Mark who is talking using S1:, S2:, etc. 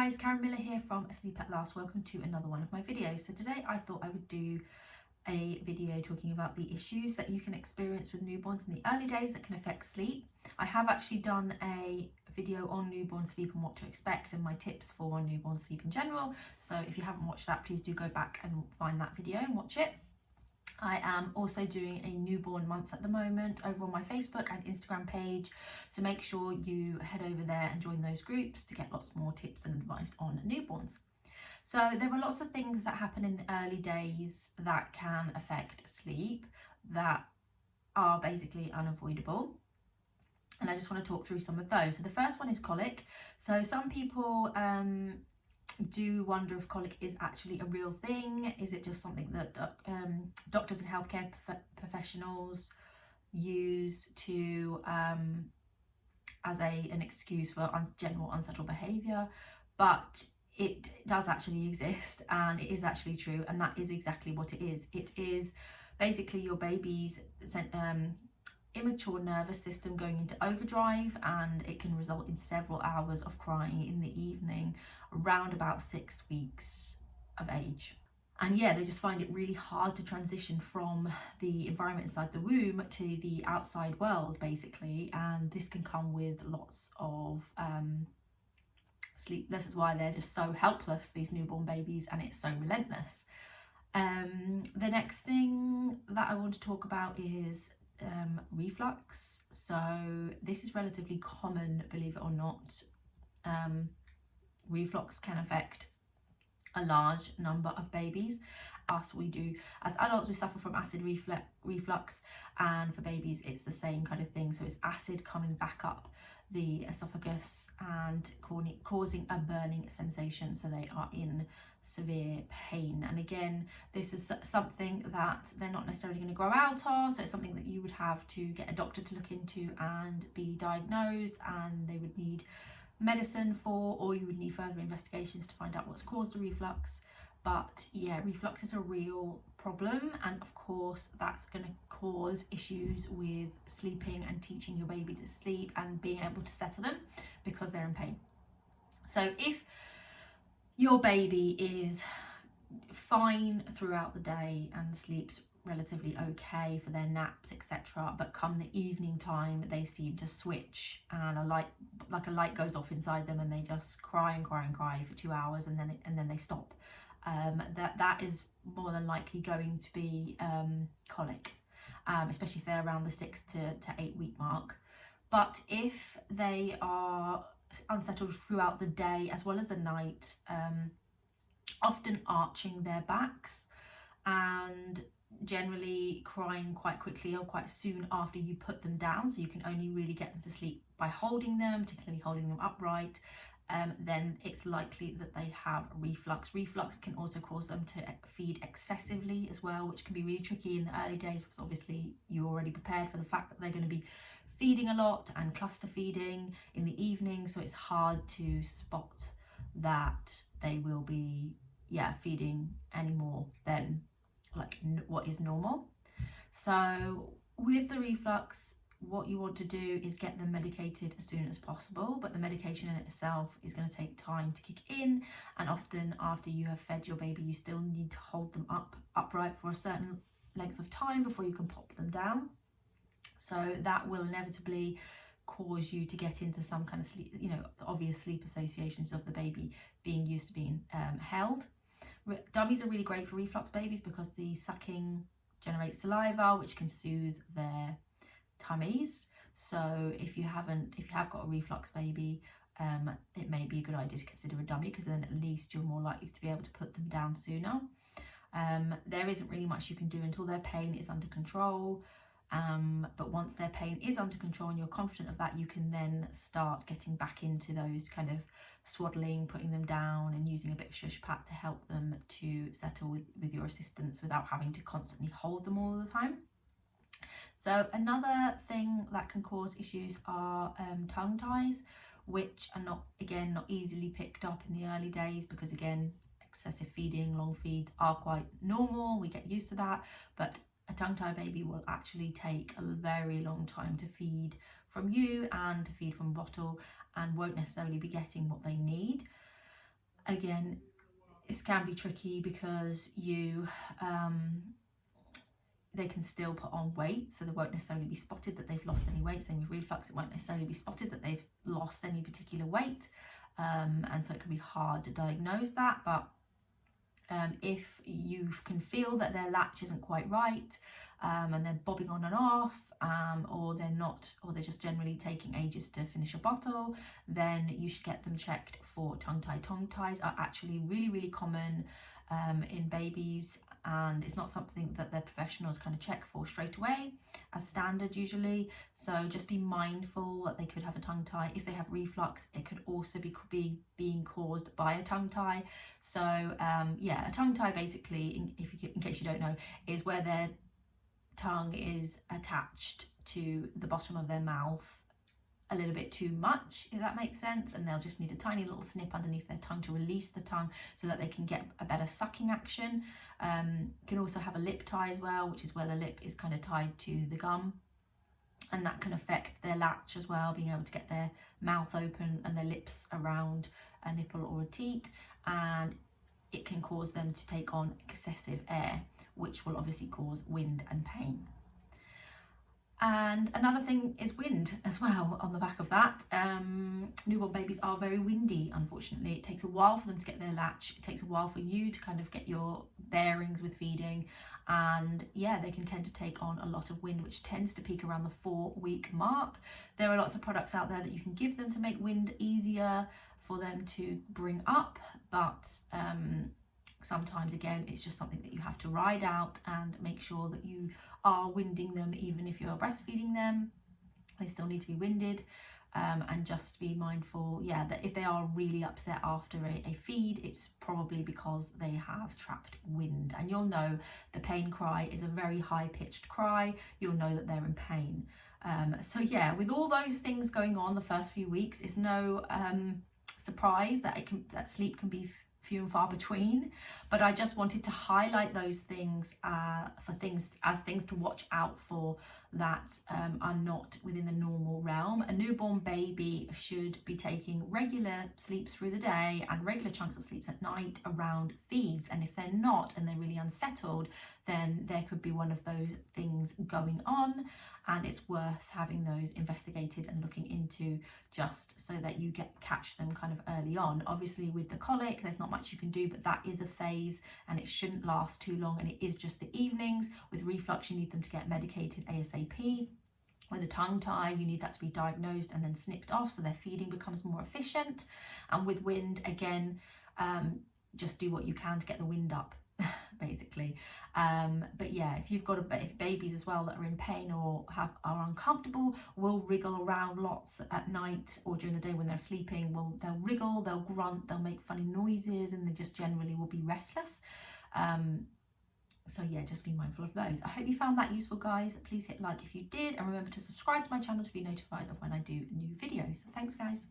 S1: guys, Karen Miller here from Asleep at Last. Welcome to another one of my videos. So today I thought I would do a video talking about the issues that you can experience with newborns in the early days that can affect sleep. I have actually done a video on newborn sleep and what to expect and my tips for newborn sleep in general. So if you haven't watched that, please do go back and find that video and watch it. I am also doing a newborn month at the moment over on my Facebook and Instagram page, so make sure you head over there and join those groups to get lots more tips and advice on newborns. So there are lots of things that happen in the early days that can affect sleep that are basically unavoidable, and I just want to talk through some of those. So the first one is colic. So some people do wonder if colic is actually a real thing. Is it just something that doctors and healthcare professionals use to as an excuse for general unsettled behaviour? But it does actually exist, and it is actually true, and that is exactly what it is. It is basically your baby's immature nervous system going into overdrive, and it can result in several hours of crying in the evening around about 6 weeks of age. And yeah, they just find it really hard to transition from the environment inside the womb to the outside world, basically, and this can come with lots of sleep. This is why they're just so helpless, these newborn babies, and it's so relentless. The next thing that I want to talk about is reflux. So this is relatively common, believe it or not. Reflux can affect a large number of babies. We do as adults, we suffer from acid reflux, and for babies it's the same kind of thing. So it's acid coming back up the esophagus and causing a burning sensation, so they are in severe pain. And again, this is something that they're not necessarily going to grow out of, so it's something that you would have to get a doctor to look into and be diagnosed, and they would need medicine for, or you would need further investigations to find out what's caused the reflux. But yeah, reflux is a real problem, and of course that's going to cause issues with sleeping and teaching your baby to sleep and being able to settle them because they're in pain. So if your baby is fine throughout the day and sleeps relatively okay for their naps, etc., but come the evening time they seem to switch, and a light goes off inside them, and they just cry and cry and cry for 2 hours, and then they stop, that is more than likely going to be colic, especially if they're around the 6 to 8 week mark. But if they are unsettled throughout the day as well as the night, often arching their backs and generally crying quite quickly or quite soon after you put them down, so you can only really get them to sleep by holding them, particularly holding them upright, then it's likely that they have reflux. Reflux can also cause them to feed excessively as well, which can be really tricky in the early days because obviously you're already prepared for the fact that they're going to be feeding a lot and cluster feeding in the evening, so it's hard to spot that they will be feeding any more than what is normal. So with the reflux, what you want to do is get them medicated as soon as possible, but the medication in itself is going to take time to kick in, and often after you have fed your baby you still need to hold them upright for a certain length of time before you can pop them down. So that will inevitably cause you to get into some kind of sleep, obvious sleep associations of the baby being used to being held. Dummies are really great for reflux babies because the sucking generates saliva, which can soothe their tummies. So if you have got a reflux baby, it may be a good idea to consider a dummy, because then at least you're more likely to be able to put them down sooner. There isn't really much you can do until their pain is under control. But once their pain is under control and you're confident of that, you can then start getting back into those kind of swaddling, putting them down and using a bit of shush pat to help them to settle with your assistance without having to constantly hold them all the time. So another thing that can cause issues are tongue ties, which are not easily picked up in the early days because, again, excessive feeding, long feeds are quite normal. We get used to that, but a tongue-tied baby will actually take a very long time to feed from you and to feed from bottle, and won't necessarily be getting what they need. again, it can be tricky because they can still put on weight, so they won't necessarily be spotted that they've lost any weight. Same with reflux, it won't necessarily be spotted that they've lost any particular weight, and so it can be hard to diagnose that. But if you can feel that their latch isn't quite right, and they're bobbing on and off, or they're just generally taking ages to finish a bottle, then you should get them checked for tongue tie. Tongue ties are actually really, really common in babies, and it's not something that their professionals kind of check for straight away as standard usually. So just be mindful that they could have a tongue tie. If they have reflux, it could also be being caused by a tongue tie. So yeah, a tongue tie basically, in case you don't know, is where their tongue is attached to the bottom of their mouth a little bit too much, if that makes sense, and they'll just need a tiny little snip underneath their tongue to release the tongue so that they can get a better sucking action. You can also have a lip tie as well, which is where the lip is kind of tied to the gum, and that can affect their latch as well, being able to get their mouth open and their lips around a nipple or a teat, and it can cause them to take on excessive air, which will obviously cause wind and pain. And another thing is wind as well on the back of that. Newborn babies are very windy, unfortunately. It takes a while for them to get their latch. It takes a while for you to kind of get your bearings with feeding. And yeah, they can tend to take on a lot of wind, which tends to peak around the 4-week mark. There are lots of products out there that you can give them to make wind easier for them to bring up, but sometimes again it's just something that you have to ride out and make sure that you are winding them. Even if you're breastfeeding them, they still need to be winded, and just be mindful, yeah, that if they are really upset after a feed, it's probably because they have trapped wind. And you'll know the pain cry is a very high-pitched cry. You'll know that they're in pain. So yeah, with all those things going on the first few weeks, it's no surprise that sleep can be few and far between, but I just wanted to highlight those things as things to watch out for that are not within the normal realm. A newborn baby should be taking regular sleep through the day and regular chunks of sleeps at night around feeds, and if they're not and they're really unsettled, then there could be one of those things going on, and it's worth having those investigated and looking into, just so that you catch them kind of early on. Obviously with the colic, there's not much you can do, but that is a phase and it shouldn't last too long, and it is just the evenings. With reflux, you need them to get medicated ASAP. With a tongue tie, you need that to be diagnosed and then snipped off so their feeding becomes more efficient. And with wind, again, just do what you can to get the wind up basically. But yeah, if you've got if babies as well that are in pain or are uncomfortable, will wriggle around lots at night or during the day when they're sleeping, they'll wriggle, they'll grunt, they'll make funny noises, and they just generally will be restless. So yeah, just be mindful of those. I hope you found that useful, guys. Please hit like if you did, and remember to subscribe to my channel to be notified of when I do new videos. Thanks, guys.